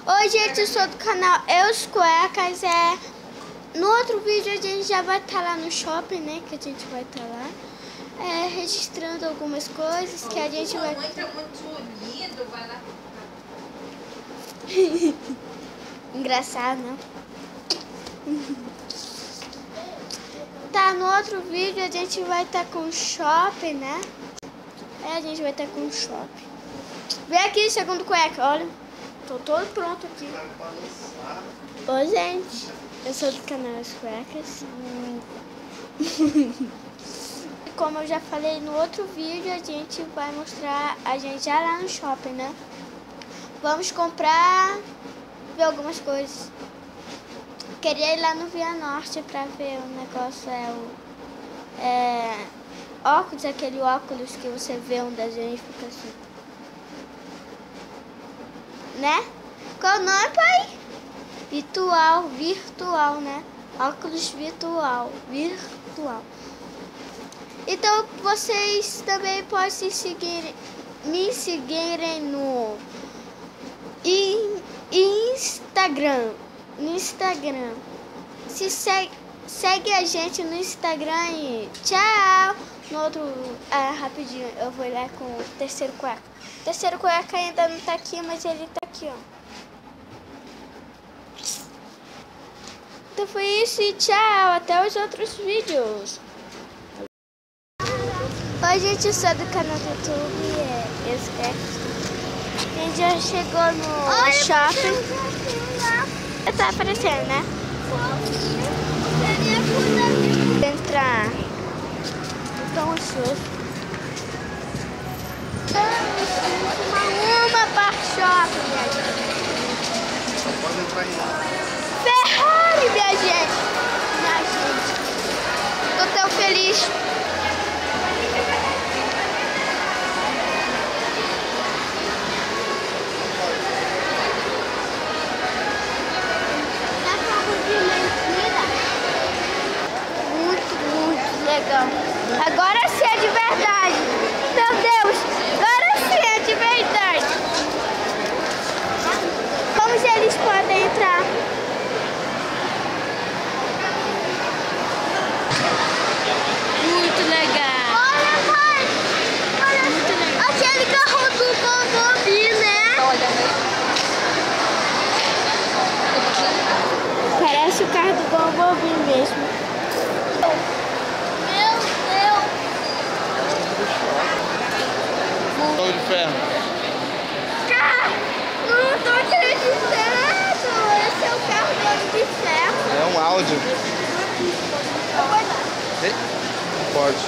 Oi, gente, eu sou do canal Eus Cuecas. No outro vídeo a gente já vai estar lá no shopping, né? Que a gente vai estar lá registrando algumas coisas que a gente vai... Muito lindo, vai lá. Engraçado, não? Tá, no outro vídeo a gente vai estar com o shopping, né? A gente vai estar com o shopping. Vem aqui, segundo cueca, olha. Tô todo pronto aqui. Oi, gente. Eu sou do canal As Cuecas. Como eu já falei no outro vídeo, a gente vai mostrar a gente já lá no shopping, né? Vamos comprar, ver algumas coisas. Queria ir lá no Via Norte pra ver o negócio, óculos, aquele óculos que você vê um desenho e fica assim. Né? Qual o nome, pai? Virtual, né? Óculos virtual. Então, vocês também podem me seguirem no Instagram. Segue a gente no Instagram e tchau! No outro, rapidinho, eu vou lá com o terceiro cueca. O terceiro cueca ainda não tá aqui, mas ele tá aqui, ó. Então foi isso e tchau! Até os outros vídeos. Oi, gente, eu sou do canal do YouTube, a gente já chegou no shopping. Tá aparecendo, né? Entrar. Então, uma parte shopping, minha gente. Pode entrar em Ferrari, minha gente. Tô tão feliz. Muito legal. Agora sim é de verdade. Meu Deus, agora sim é de verdade. Como eles podem entrar? Muito legal. Olha, mãe. Olha, muito legal. Aquele carro do Bumblebee, né? Olha, Parece o carro do Bumblebee mesmo. Meu Deus. Pau de ferro. Não tô acreditando. Esse é o carro do Homem de Ferro. É um áudio. Pode.